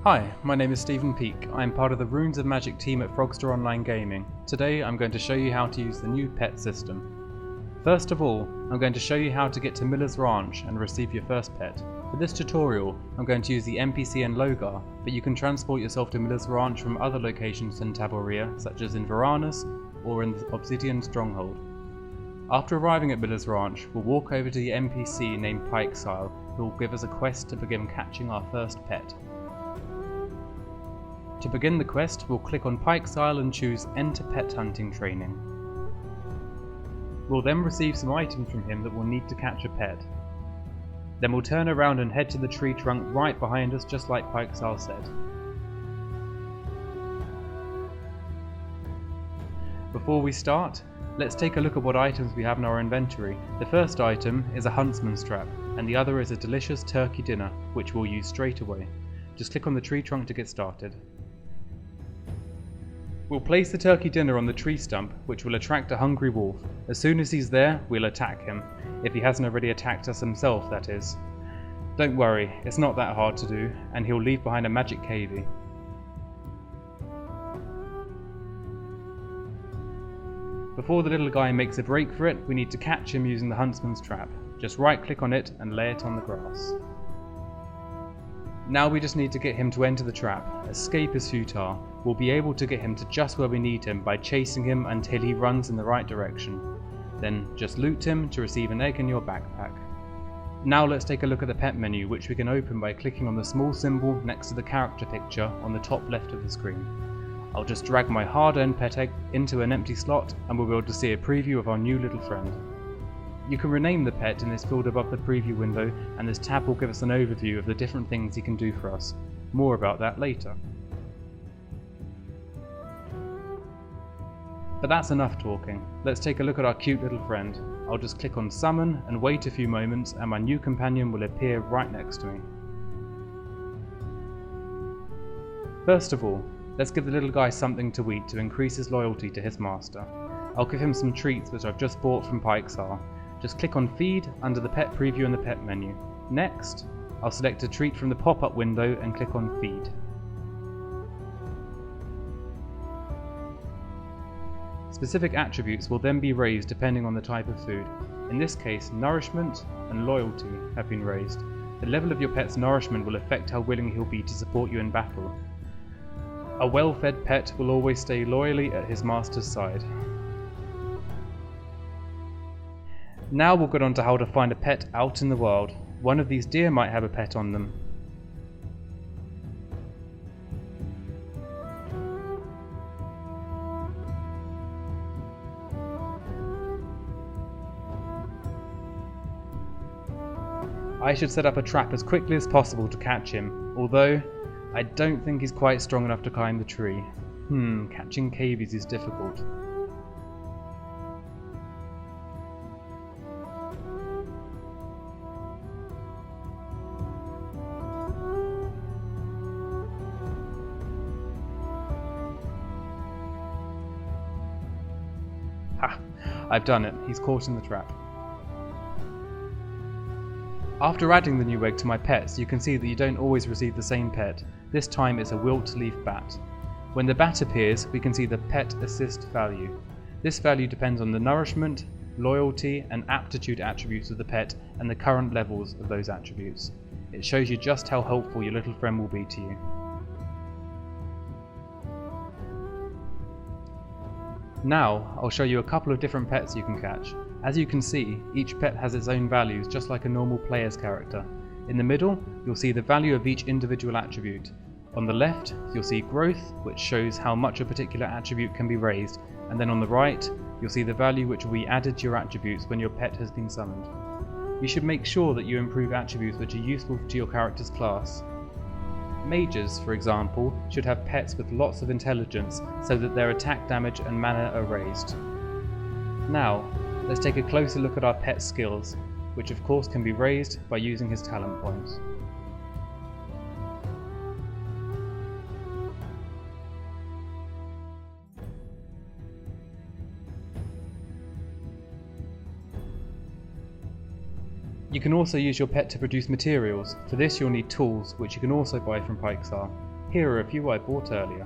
Hi, my name is Stephen Peake. I am part of the Runes of Magic team at Frogster Online Gaming. Today I'm going to show you how to use the new pet system. First of all, I'm going to show you how to get to Miller's Ranch and receive your first pet. For this tutorial, I'm going to use the NPC in Logar, but you can transport yourself to Miller's Ranch from other locations in Taboria, such as in Varanus or in the Obsidian Stronghold. After arriving at Miller's Ranch, we'll walk over to the NPC named Pikesile, who will give us a quest to begin catching our first pet. To begin the quest, we'll click on Pikesile and choose Enter Pet Hunting Training. We'll then receive some items from him that we'll need to catch a pet. Then we'll turn around and head to the tree trunk right behind us, just like Pikesile said. Before we start, let's take a look at what items we have in our inventory. The first item is a huntsman's trap, and the other is a delicious turkey dinner, which we'll use straight away. Just click on the tree trunk to get started. We'll place the turkey dinner on the tree stump, which will attract a hungry wolf. As soon as he's there, we'll attack him. If he hasn't already attacked us himself, that is. Don't worry, it's not that hard to do, and he'll leave behind a magic cavie. Before the little guy makes a break for it, we need to catch him using the huntsman's trap. Just right click on it and lay it on the grass. Now we just need to get him to enter the trap. Escape is futile. We'll be able to get him to just where we need him by chasing him until he runs in the right direction. Then just loot him to receive an egg in your backpack. Now let's take a look at the pet menu, which we can open by clicking on the small symbol next to the character picture on the top left of the screen. I'll just drag my hard-earned pet egg into an empty slot and we'll be able to see a preview of our new little friend. You can rename the pet in this field above the preview window, and this tab will give us an overview of the different things he can do for us. More about that later. But that's enough talking. Let's take a look at our cute little friend. I'll just click on summon and wait a few moments and my new companion will appear right next to me. First of all, let's give the little guy something to eat to increase his loyalty to his master. I'll give him some treats which I've just bought from Pikesile. Just click on Feed under the pet preview in the pet menu. Next, I'll select a treat from the pop-up window and click on Feed. Specific attributes will then be raised depending on the type of food. In this case, nourishment and loyalty have been raised. The level of your pet's nourishment will affect how willing he'll be to support you in battle. A well-fed pet will always stay loyally at his master's side. Now we'll get on to how to find a pet out in the world. One of these deer might have a pet on them. I should set up a trap as quickly as possible to catch him, although I don't think he's quite strong enough to climb the tree. Catching cavies is difficult. Ha! I've done it. He's caught in the trap. After adding the new egg to my pets, you can see that you don't always receive the same pet. This time it's a wilt-leaf bat. When the bat appears, we can see the pet assist value. This value depends on the nourishment, loyalty and aptitude attributes of the pet and the current levels of those attributes. It shows you just how helpful your little friend will be to you. Now, I'll show you a couple of different pets you can catch. As you can see, each pet has its own values just like a normal player's character. In the middle, you'll see the value of each individual attribute. On the left, you'll see growth, which shows how much a particular attribute can be raised, and then on the right, you'll see the value which will be added to your attributes when your pet has been summoned. You should make sure that you improve attributes which are useful to your character's class. Mages, for example, should have pets with lots of intelligence so that their attack damage and mana are raised. Now, let's take a closer look at our pet's skills, which of course can be raised by using his talent points. You can also use your pet to produce materials. For this you'll need tools, which you can also buy from Pikesile. Here are a few I bought earlier.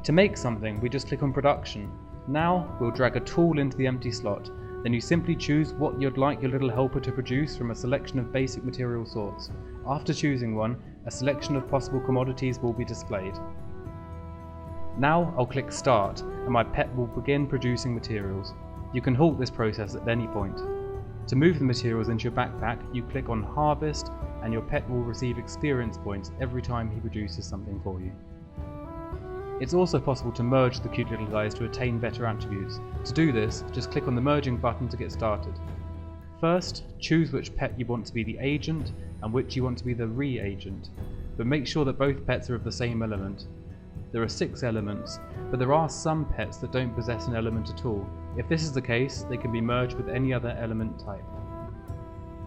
To make something, we just click on Production. Now, we'll drag a tool into the empty slot. Then you simply choose what you'd like your little helper to produce from a selection of basic material sorts. After choosing one, a selection of possible commodities will be displayed. Now I'll click Start and my pet will begin producing materials. You can halt this process at any point. To move the materials into your backpack, you click on Harvest and your pet will receive experience points every time he produces something for you. It's also possible to merge the cute little guys to attain better attributes. To do this, just click on the merging button to get started. First, choose which pet you want to be the agent and which you want to be the reagent, but make sure that both pets are of the same element. There are 6 elements, but there are some pets that don't possess an element at all. If this is the case, they can be merged with any other element type.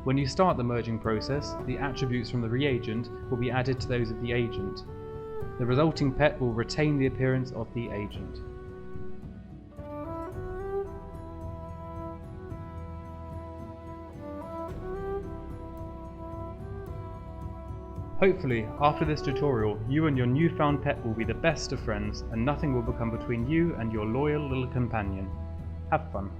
When you start the merging process, the attributes from the reagent will be added to those of the agent. The resulting pet will retain the appearance of the agent. Hopefully, after this tutorial, you and your newfound pet will be the best of friends and nothing will become between you and your loyal little companion. Have fun.